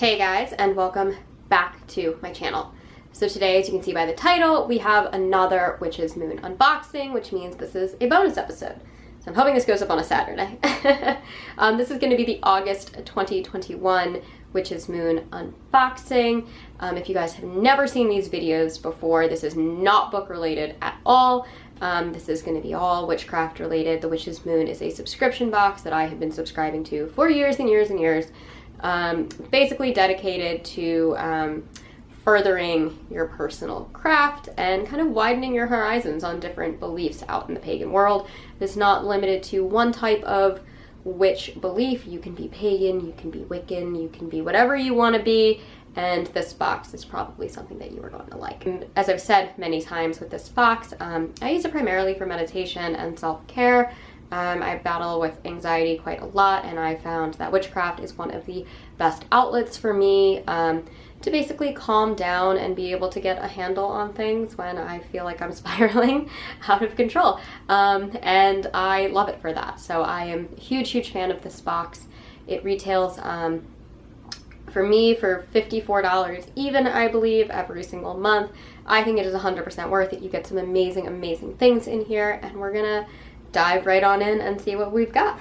Hey guys, and welcome back to my channel. So today, as you can see by the title, we have another Witch's Moon unboxing, which means this is a bonus episode. So I'm hoping this goes up on a Saturday. This is going to be the August 2021 Witch's Moon unboxing. If you guys have never seen these videos before, this is not book related at all. This is going to be all witchcraft related. The Witch's Moon is a subscription box that I have been subscribing to for years and years and years. Basically dedicated to furthering your personal craft and kind of widening your horizons on different beliefs out in the pagan world. It's not limited to one type of witch belief. You can be pagan, you can be Wiccan, you can be whatever you want to be, and this box is probably something that you are going to like. And as I've said many times with this box, I use it primarily for meditation and self-care. I battle with anxiety quite a lot, and I found that witchcraft is one of the best outlets for me to basically calm down and be able to get a handle on things when I feel like I'm spiraling out of control. And I love it for that. So I am a huge fan of this box. It retails for me for $54 even, I believe, every single month. I think it is 100% worth it. You get some amazing things in here, and we're gonna dive right on in and see what we've got.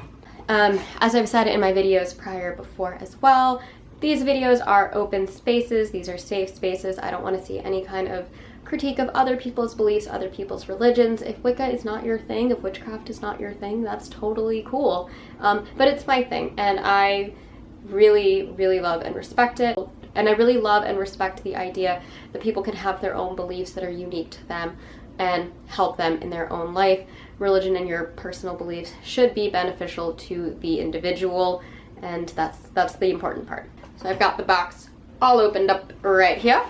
As I've said in my videos before as well, these videos are open spaces. These are safe spaces. I don't want to see any kind of critique of other people's beliefs, other people's religions. If Wicca is not your thing, if witchcraft is not your thing, that's totally cool. But it's my thing, and I really love and respect it. And I really love and respect the idea that people can have their own beliefs that are unique to them and help them in their own life. Religion and your personal beliefs should be beneficial to the individual, and that's the important part. So I've got the box all opened up right here,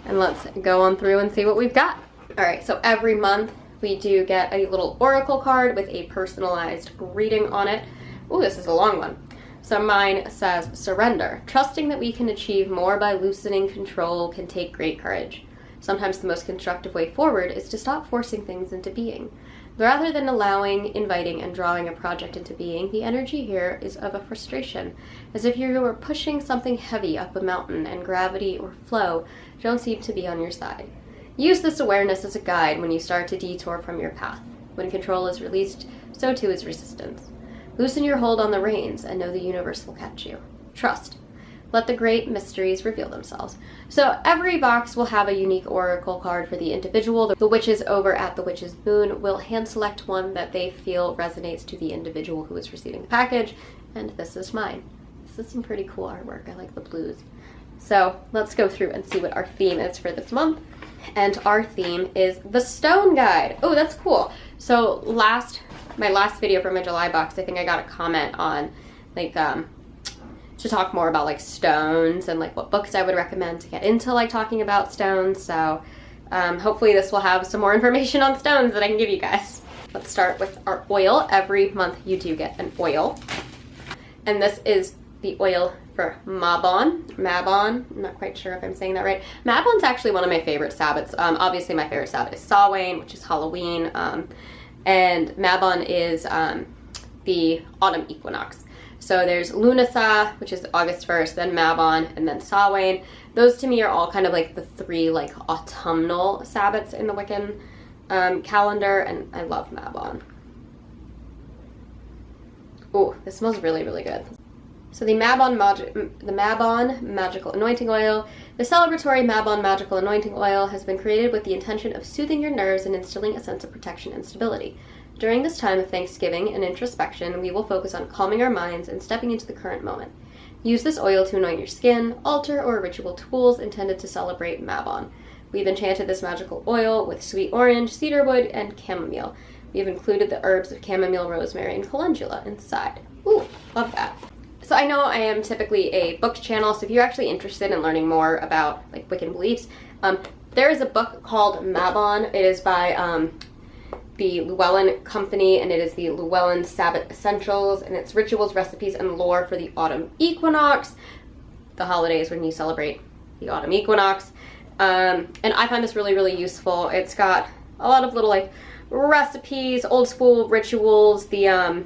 and let's go on through and see what we've got. All right, so every month we do get a little oracle card with a personalized reading on it. Oh, this is a long one. So mine says, surrender. Trusting that we can achieve more by loosening control can take great courage. Sometimes the most constructive way forward is to stop forcing things into being. Rather than allowing, inviting, and drawing a project into being, the energy here is of a frustration, as if you were pushing something heavy up a mountain and gravity or flow don't seem to be on your side. Use this awareness as a guide when you start to detour from your path. When control is released, so too is resistance. Loosen your hold on the reins and know the universe will catch you. Trust. Let the great mysteries reveal themselves. So every box will have a unique oracle card for the individual. The witches over at the Witch's Moon will hand select one that they feel resonates to the individual who is receiving the package, and this is mine. This is some pretty cool artwork. I like the blues. So let's go through and see what our theme is for this month. And our theme is the Stone Guide. Oh, that's cool. So my last video for my July box, I think I got a comment on to talk more about like stones and like what books I would recommend to get into like talking about stones. So hopefully this will have some more information on stones that I can give you guys. Let's start with our oil. Every month you do get an oil, and this is the oil for Mabon. I'm not quite sure if I'm saying that right. Mabon's actually one of my favorite Sabbats. Obviously my favorite Sabbat is Samhain, which is Halloween, and Mabon is the autumn equinox. So there's Lunasa, which is August 1st, then Mabon, and then Samhain. Those to me are all kind of like the three like autumnal Sabbats in the Wiccan calendar, and I love Mabon. Oh, this smells really good. So the Mabon Magical Anointing Oil. The celebratory Mabon Magical Anointing Oil has been created with the intention of soothing your nerves and instilling a sense of protection and stability. During this time of Thanksgiving and introspection, we will focus on calming our minds and stepping into the current moment. Use this oil to anoint your skin, altar, or ritual tools intended to celebrate Mabon. We've enchanted this magical oil with sweet orange, cedarwood, and chamomile. We have included the herbs of chamomile, rosemary, and calendula inside. Ooh, love that. So I know I am typically a book channel, so if you're actually interested in learning more about like Wiccan beliefs, there is a book called Mabon. It is by the Llewellyn Company, and it is the Llewellyn Sabbat Essentials, and it's rituals, recipes, and lore for the autumn equinox, the holidays when you celebrate the autumn equinox. And I find this really useful. It's got a lot of little like recipes, old school rituals, the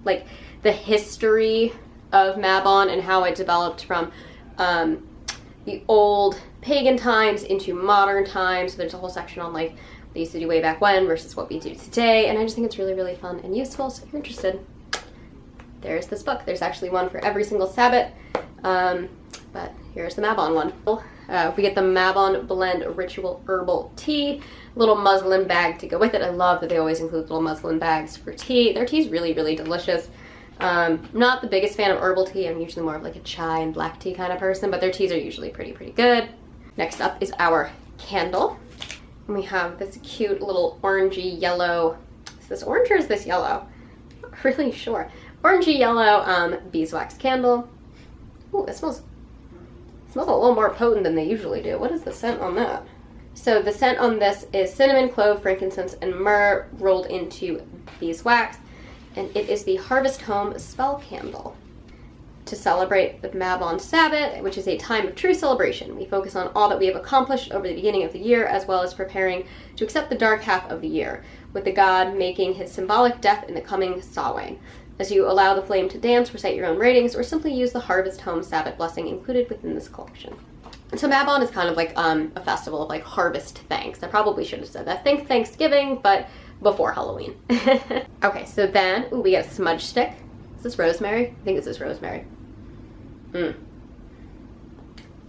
like the history of Mabon and how it developed from the old pagan times into modern times. So there's a whole section on like what they used to do way back when versus what we do today. And I just think it's really, really fun and useful. So if you're interested, there's this book. There's actually one for every single Sabbath. But here's the Mabon one. We get the Mabon Blend Ritual Herbal Tea, little muslin bag to go with it. I love that they always include little muslin bags for tea. Their tea is really, really delicious. Not the biggest fan of herbal tea. I'm usually more of like a chai and black tea kind of person, but their teas are usually pretty good. Next up is our candle. And we have this cute little orangey yellow, is this orange or is this yellow? I'm not really sure. Orangey yellow beeswax candle. Ooh, it smells a little more potent than they usually do. What is the scent on that? So the scent on this is cinnamon, clove, frankincense, and myrrh rolled into beeswax. And it is the Harvest Home Spell Candle. To celebrate the Mabon Sabbath, which is a time of true celebration, we focus on all that we have accomplished over the beginning of the year, as well as preparing to accept the dark half of the year, with the god making his symbolic death in the coming Samhain. As you allow the flame to dance, recite your own ratings, or simply use the Harvest Home Sabbath blessing included within this collection. And so Mabon is kind of like a festival of like harvest thanks. I probably should have said that. Think Thanksgiving, but before Halloween. Okay, so then, ooh, we get a smudge stick. Is this rosemary? I think this is rosemary.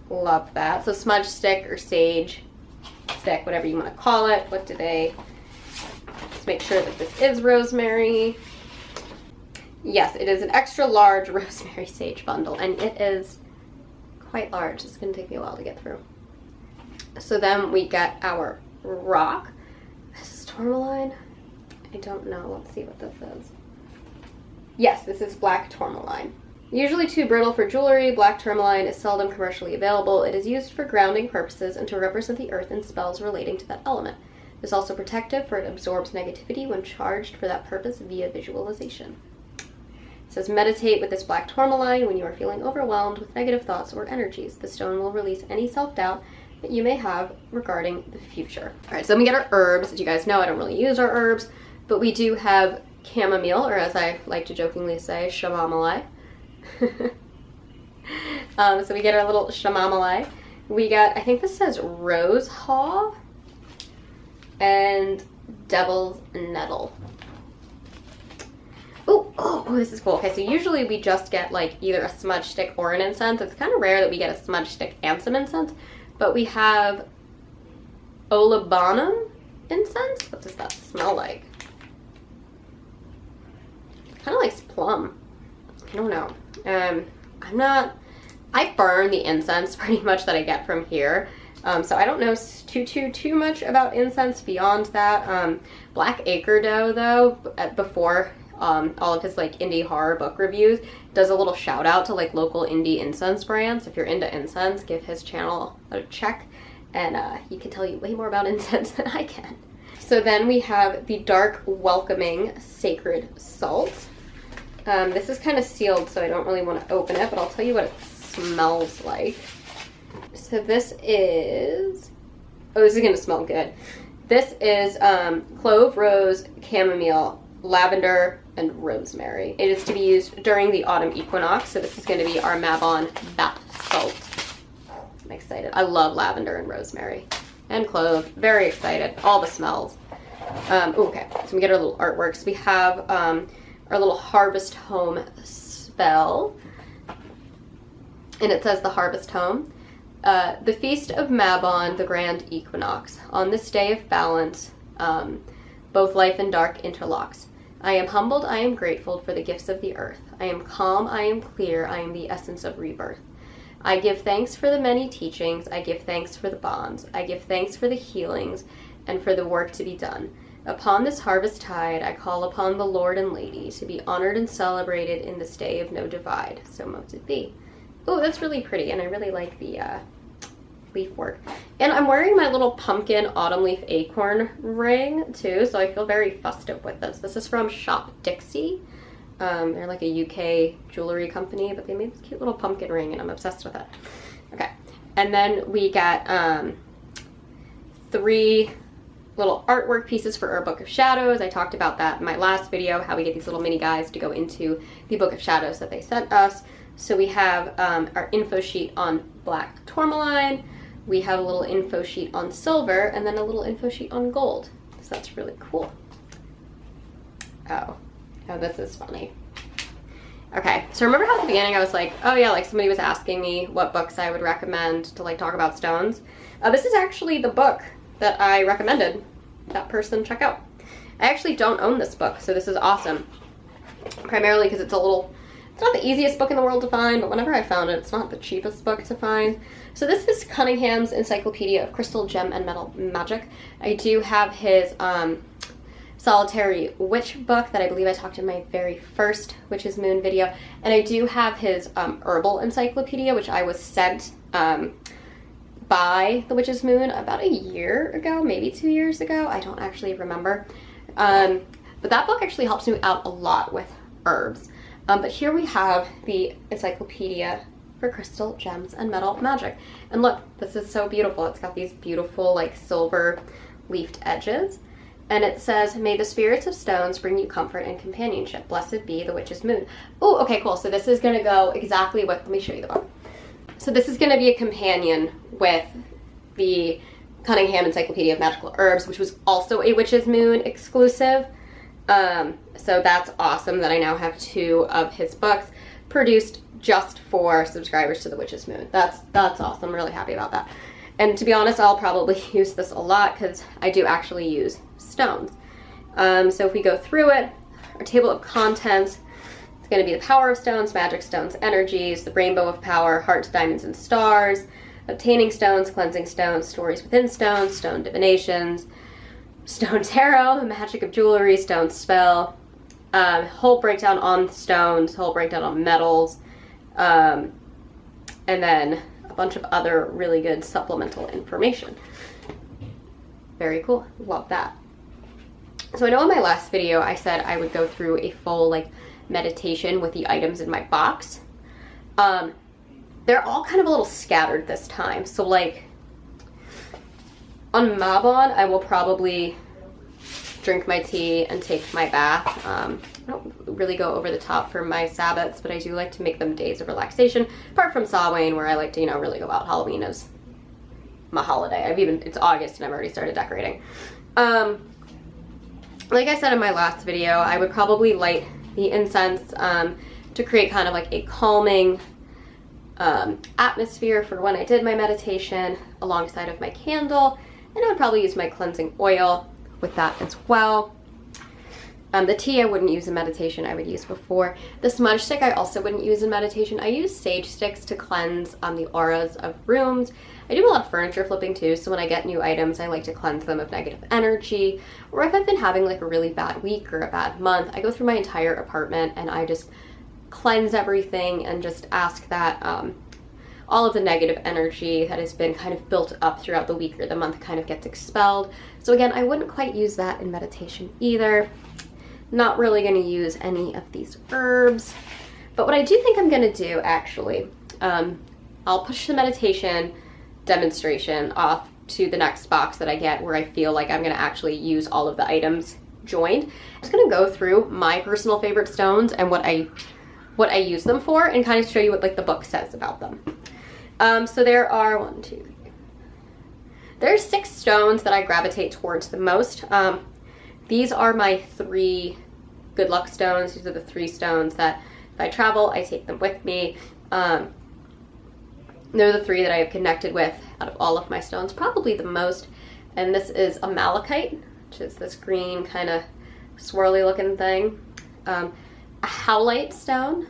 Love that. So smudge stick or sage stick, whatever you want to call it. What do they... Let's make sure that this is rosemary. Yes, it is an extra large rosemary sage bundle, and it is quite large. It's going to take me a while to get through. So then we get our rock. This is tourmaline. I don't know. Let's see what this is. Yes, this is black tourmaline. Usually too brittle for jewelry, black tourmaline is seldom commercially available. It is used for grounding purposes and to represent the earth in spells relating to that element. It is also protective, for it absorbs negativity when charged for that purpose via visualization. It says, meditate with this black tourmaline when you are feeling overwhelmed with negative thoughts or energies. The stone will release any self-doubt that you may have regarding the future. All right, so then we get our herbs. As you guys know, I don't really use our herbs, but we do have chamomile, or as I like to jokingly say, chamomile. So we get our little chamomile. We got, I think this says rose haw and devil's nettle. Oh, this is cool. Okay, so usually we just get like either a smudge stick or an incense. It's kind of rare that we get a smudge stick and some incense, but we have olibanum incense. What does that smell like? Kind of like plum. I don't know. I burn the incense pretty much that I get from here. So I don't know too much about incense beyond that. Black Acre Doe, though, before all of his like indie horror book reviews, does a little shout out to like local indie incense brands. If you're into incense, give his channel a check, and he can tell you way more about incense than I can. So then we have the Dark Welcoming Sacred Salt. This is kind of sealed, so I don't really want to open it, but I'll tell you what it smells like. So this is, oh, this is going to smell good. This is clove, rose, chamomile, lavender, and rosemary. It is to be used during the autumn equinox, so this is going to be our Mabon bath salt. I'm excited. I love lavender and rosemary and clove. Very excited. All the smells. Okay, so we get our little artworks. We have our little Harvest Home spell, and it says the Harvest Home. The Feast of Mabon, the Grand Equinox. On this day of balance, both life and dark interlocks. I am humbled, I am grateful for the gifts of the earth. I am calm, I am clear, I am the essence of rebirth. I give thanks for the many teachings, I give thanks for the bonds, I give thanks for the healings, and for the work to be done. Upon this harvest tide, I call upon the Lord and Lady to be honored and celebrated in this day of no divide. So mote it be. Oh, that's really pretty, and I really like the leaf work. And I'm wearing my little pumpkin autumn leaf acorn ring too, so I feel very festive with this. This is from Shop Dixie. They're like a UK jewelry company, but they made this cute little pumpkin ring, and I'm obsessed with it. Okay, and then we got 3 little artwork pieces for our Book of Shadows. I talked about that in my last video, how we get these little mini guides to go into the Book of Shadows that they sent us. So we have our info sheet on black tourmaline, we have a little info sheet on silver, and then a little info sheet on gold. So that's really cool. Oh, this is funny. Okay, so remember how at the beginning I was like, oh yeah, like somebody was asking me what books I would recommend to like talk about stones. This is actually the book that I recommended that person check out. I actually don't own this book, so this is awesome. Primarily because it's not the easiest book in the world to find, but whenever I found it, it's not the cheapest book to find. So this is Cunningham's Encyclopedia of Crystal, Gem, and Metal Magic. I do have his Solitary Witch book that I believe I talked in my very first Witch's Moon video. And I do have his Herbal Encyclopedia, which I was sent by the Witch's Moon about a year ago, maybe 2 years ago. I don't actually remember. But that book actually helps me out a lot with herbs. But here we have the Encyclopedia for Crystal, Gems, and Metal Magic. And look, this is so beautiful. It's got these beautiful like silver leafed edges. And it says, may the spirits of stones bring you comfort and companionship. Blessed be the Witch's Moon. Oh, okay, cool. So this is going to go exactly with, let me show you the book. So this is going to be a companion with the Cunningham Encyclopedia of Magical Herbs, which was also a Witch's Moon exclusive. So that's awesome that I now have 2 of his books produced just for subscribers to the Witch's Moon. That's awesome. I'm really happy about that. And to be honest, I'll probably use this a lot because I do actually use stones. So if we go through it, our table of contents, it's going to be the power of stones, magic stones, energies, the rainbow of power, hearts, diamonds, and stars, obtaining stones, cleansing stones, stories within stones, stone divinations, stone tarot, magic of jewelry, stone spell, whole breakdown on stones, whole breakdown on metals, and then a bunch of other really good supplemental information. Very cool. Love that. So I know in my last video I said I would go through a full like meditation with the items in my box. They're all kind of a little scattered this time. So like on Mabon, I will probably drink my tea and take my bath. I don't really go over the top for my Sabbats, but I do like to make them days of relaxation, apart from Samhain, where I like to, really go out. Halloween is my holiday. It's August and I've already started decorating. Like I said in my last video, I would probably light the incense to create kind of like a calming atmosphere for when I did my meditation alongside of my candle, and I would probably use my cleansing oil with that as well. The tea I wouldn't use in meditation, I would use before. The smudge stick I also wouldn't use in meditation. I use sage sticks to cleanse the auras of rooms. I do a lot of furniture flipping too, so when I get new items, I like to cleanse them of negative energy. Or if I've been having like a really bad week or a bad month, I go through my entire apartment and I just cleanse everything and just ask that all of the negative energy that has been kind of built up throughout the week or the month kind of gets expelled. So again, I wouldn't quite use that in meditation either. Not really going to use any of these herbs. But what I do think I'm going to do, actually, I'll push the meditation demonstration off to the next box that I get where I feel like I'm going to actually use all of the items joined. I'm just going to go through my personal favorite stones and what I use them for and kind of show you what like the book says about them. So there are there's 6 stones that I gravitate towards the most. These are my 3 good luck stones. These are the 3 stones that if I travel, I take them with me. They're the 3 that I have connected with out of all of my stones, probably the most. And this is a malachite, which is this green kind of swirly looking thing. A howlite stone.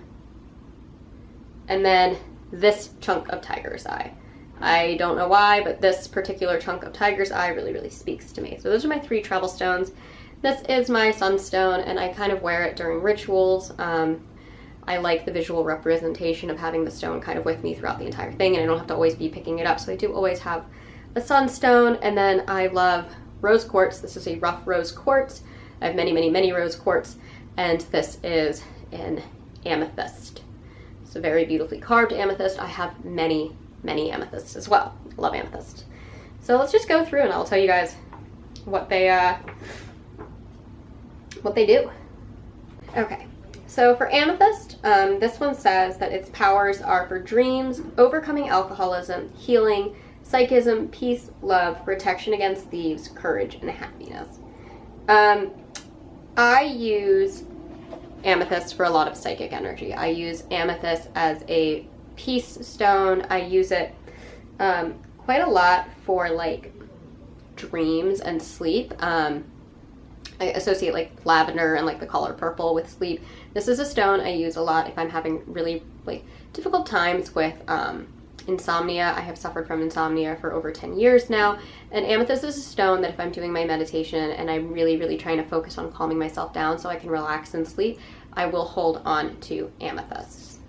And then this chunk of tiger's eye. I don't know why, but this particular chunk of tiger's eye really, really speaks to me. So those are my 3 travel stones. This is my sunstone, and I kind of wear it during rituals. I like the visual representation of having the stone kind of with me throughout the entire thing, and I don't have to always be picking it up, so I do always have a sunstone. And then I love rose quartz. This is a rough rose quartz. I have many, many, many rose quartz, and this is an amethyst. It's a very beautifully carved amethyst. I have many, many amethysts as well. I love amethyst. So let's just go through and I'll tell you guys what they do. Okay, so for amethyst, this one says that its powers are for dreams, overcoming alcoholism, healing, psychism, peace, love, protection against thieves, courage, and happiness. I use amethyst for a lot of psychic energy. I use amethyst as a peace stone. I use it quite a lot for like dreams and sleep. I associate like lavender and like the color purple with sleep. This is a stone I use a lot if I'm having really like difficult times with insomnia. I have suffered from insomnia for over 10 years now, and amethyst is a stone that if I'm doing my meditation and I'm really trying to focus on calming myself down so I can relax and sleep, I will hold on to amethyst.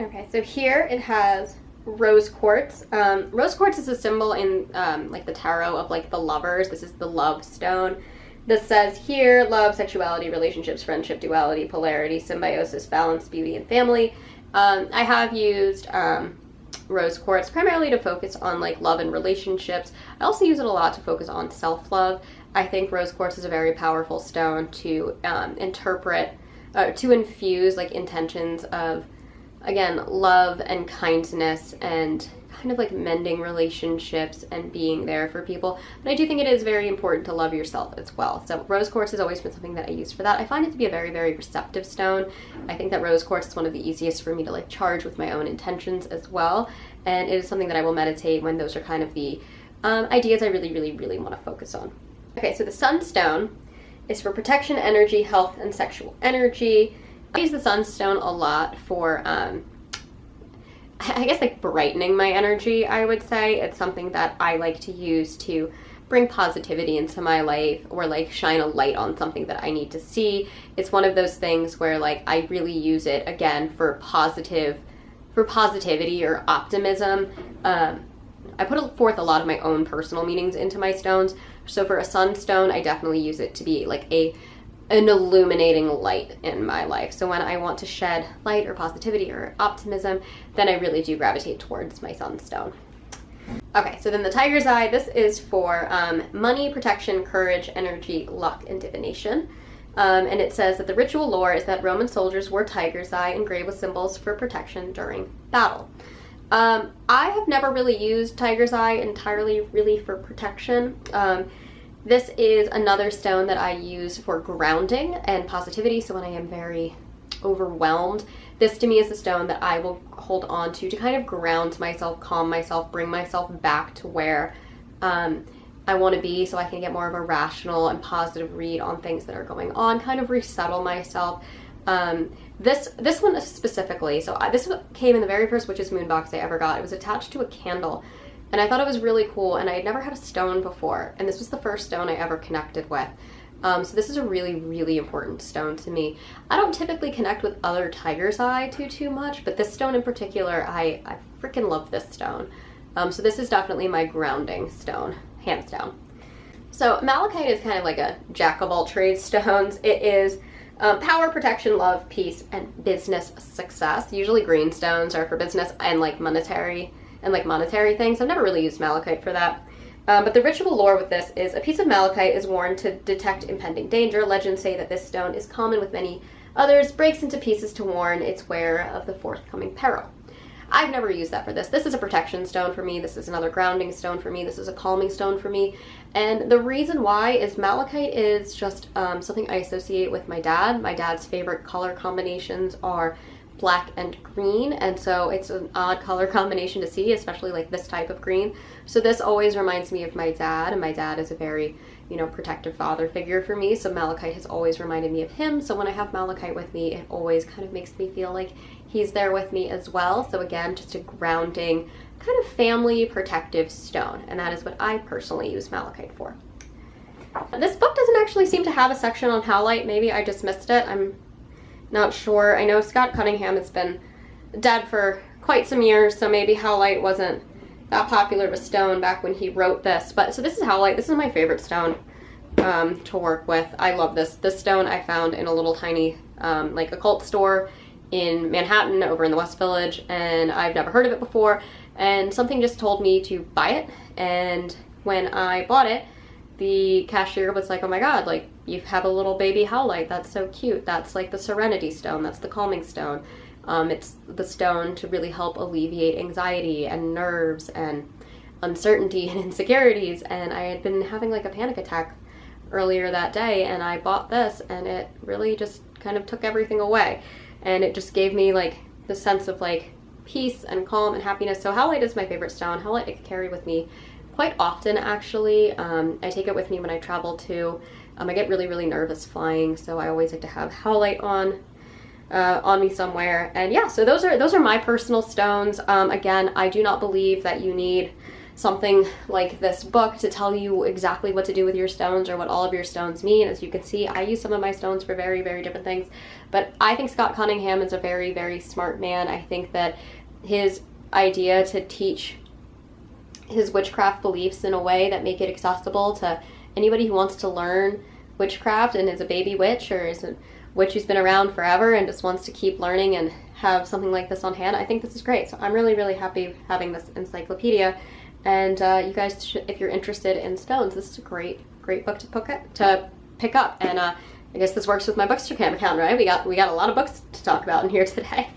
Okay, so here it has rose quartz. Rose quartz is a symbol in like the tarot of like the lovers. This is the love stone. This says here, love, sexuality, relationships, friendship, duality, polarity, symbiosis, balance, beauty, and family. I have used rose quartz primarily to focus on like love and relationships. I also use it a lot to focus on self-love. I think rose quartz is a very powerful stone to to infuse like intentions of, again, love and kindness and kind of like mending relationships and being there for people. But I do think it is very important to love yourself as well. So rose quartz has always been something that I use for that. I find it to be a very receptive stone. I think that rose quartz is one of the easiest for me to like charge with my own intentions as well. And it is something that I will meditate when those are kind of the ideas I really want to focus on. Okay, so the sunstone is for protection, energy, health, and sexual energy. I use the sunstone a lot for I guess like brightening my energy, I would say. It's something that I like to use to bring positivity into my life or like shine a light on something that I need to see. It's one of those things where like I really use it again for positivity or optimism. I put forth a lot of my own personal meanings into my stones. So for a sunstone, I definitely use it to be like an illuminating light in my life. So when I want to shed light or positivity or optimism, then I really do gravitate towards my sunstone. Okay, so then the tiger's eye, this is for money, protection, courage, energy, luck, and divination. And it says that the ritual lore is that Roman soldiers wore tiger's eye engraved with symbols for protection during battle. I have never really used tiger's eye entirely really for protection. This is another stone that I use for grounding and positivity. So when I am very overwhelmed, this to me is the stone that I will hold on to kind of ground myself, calm myself, bring myself back to where I want to be so I can get more of a rational and positive read on things that are going on, kind of resettle myself. This one specifically, so this came in the very first Witch's Moon box I ever got. It was attached to a candle. And I thought it was really cool, and I had never had a stone before, and this was the first stone I ever connected with. So this is a really important stone to me. I don't typically connect with other tiger's eye too much, but this stone in particular, I freaking love this stone. So this is definitely my grounding stone, hands down. So malachite is kind of like a jack of all trades stones. It is power, protection, love, peace, and business success. Usually green stones are for business and like monetary things. I've never really used malachite for that. But the ritual lore with this is a piece of malachite is worn to detect impending danger. Legends say that this stone is common with many others, breaks into pieces to warn its wearer of the forthcoming peril. I've never used that for this. This is a protection stone for me. This is another grounding stone for me. This is a calming stone for me. And the reason why is malachite is just something I associate with my dad. My dad's favorite color combinations are black and green, and so it's an odd color combination to see, especially like this type of green. So this always reminds me of my dad, and my dad is a very, protective father figure for me, so malachite has always reminded me of him. So when I have malachite with me, it always kind of makes me feel like he's there with me as well. So again, just a grounding, kind of family protective stone, and that is what I personally use malachite for. This book doesn't actually seem to have a section on Howlite. Maybe I just missed it. I'm not sure. I know Scott Cunningham has been dead for quite some years, so maybe Howlite wasn't that popular of a stone back when he wrote this. But so this is Howlite. This is my favorite stone to work with. I love this. This stone I found in a little tiny like occult store in Manhattan over in the West Village, and I've never heard of it before, and something just told me to buy it. And when I bought it, the cashier was like, oh my god, like, you have a little baby Howlite, that's so cute. That's like the serenity stone, that's the calming stone. It's the stone to really help alleviate anxiety and nerves and uncertainty and insecurities. And I had been having like a panic attack earlier that day, and I bought this, and it really just kind of took everything away. And it just gave me like the sense of like peace and calm and happiness. So Howlite is my favorite stone. Howlite I can carry with me quite often, actually. I take it with me when I travel too. I get really, really nervous flying, so I always like to have Howlite on me somewhere. And yeah, so those are my personal stones. Again, I do not believe that you need something like this book to tell you exactly what to do with your stones or what all of your stones mean. As you can see, I use some of my stones for very, very different things, but I think Scott Cunningham is a very, very smart man. I think that his idea to teach his witchcraft beliefs in a way that make it accessible to anybody who wants to learn witchcraft and is a baby witch or is a witch who's been around forever and just wants to keep learning and have something like this on hand. I think this is great. So I'm really, really happy having this encyclopedia. And you guys should, if you're interested in stones, this is a great book to pick up. And I guess this works with my Bookstagram account, right? We got a lot of books to talk about in here today.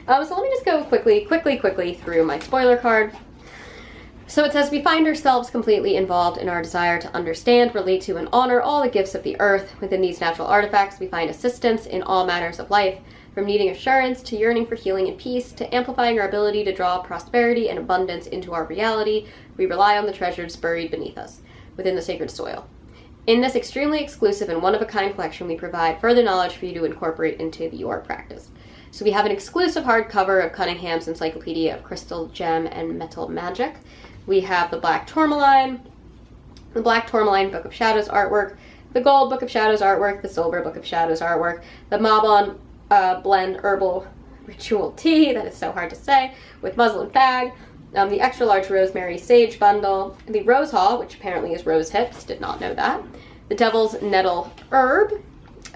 So let me just go quickly through my spoiler card. So it says, we find ourselves completely involved in our desire to understand, relate to, and honor all the gifts of the earth. Within these natural artifacts, we find assistance in all matters of life, from needing assurance to yearning for healing and peace, to amplifying our ability to draw prosperity and abundance into our reality. We rely on the treasures buried beneath us, within the sacred soil. In this extremely exclusive and one-of-a-kind collection, we provide further knowledge for you to incorporate into your practice. So we have an exclusive hardcover of Cunningham's Encyclopedia of Crystal, Gem, and Metal Magic. We have the Black Tourmaline, the Black Tourmaline Book of Shadows artwork, the Gold Book of Shadows artwork, the Silver Book of Shadows artwork, the Mabon Blend Herbal Ritual Tea, that is so hard to say, with muslin bag, the extra large Rosemary Sage bundle, the Rose Hall, which apparently is rose hips, did not know that, the Devil's Nettle Herb,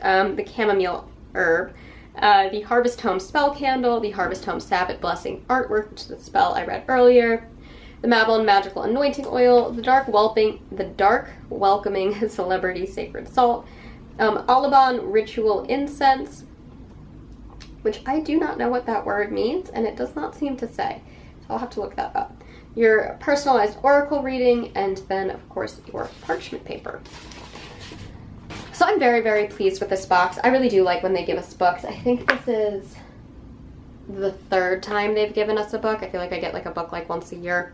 the Chamomile Herb, the Harvest Home Spell Candle, the Harvest Home Sabbath Blessing artwork, which is the spell I read earlier, the Mabon Magical Anointing Oil, the Dark Welcoming Celebrity Sacred Salt, Alabon Ritual Incense, which I do not know what that word means, and it does not seem to say, so I'll have to look that up. Your personalized oracle reading, and then, of course, your parchment paper. So I'm very, very pleased with this box. I really do like when they give us books. I think this is the third time they've given us a book. I feel like I get like a book like once a year.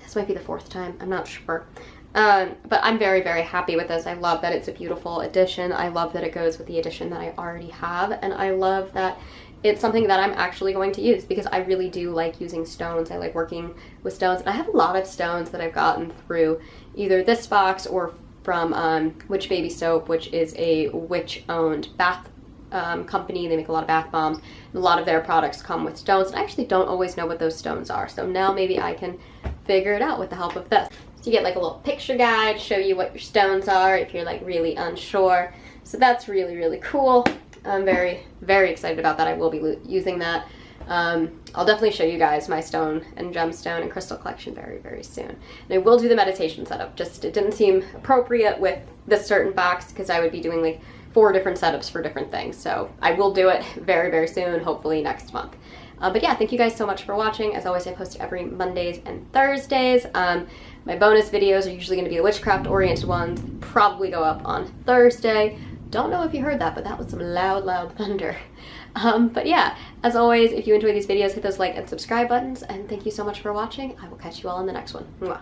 This might be the fourth time, I'm not sure. But I'm very, very happy with this. I love that it's a beautiful edition. I love that it goes with the edition that I already have. And I love that it's something that I'm actually going to use because I really do like using stones. I like working with stones. And I have a lot of stones that I've gotten through either this box or from Witch Baby Soap, which is a witch-owned bath company. They make a lot of bath bombs. And a lot of their products come with stones. And I actually don't always know what those stones are. So now maybe I can figure it out with the help of this. So you get like a little picture guide, show you what your stones are if you're like really unsure. So that's really, really cool. I'm very, very excited about that. I will be using that. I'll definitely show you guys my stone and gemstone and crystal collection very, very soon. And I will do the meditation setup. Just it didn't seem appropriate with this certain box because I would be doing like 4 different setups for different things. So I will do it very, very soon, hopefully next month. But yeah, thank you guys so much for watching. As always, I post every Mondays and Thursdays. My bonus videos are usually going to be the witchcraft oriented ones. Probably go up on Thursday. Don't know if you heard that, but that was some loud, loud thunder. But yeah, as always, if you enjoy these videos, hit those like and subscribe buttons. And thank you so much for watching. I will catch you all in the next one. Mwah.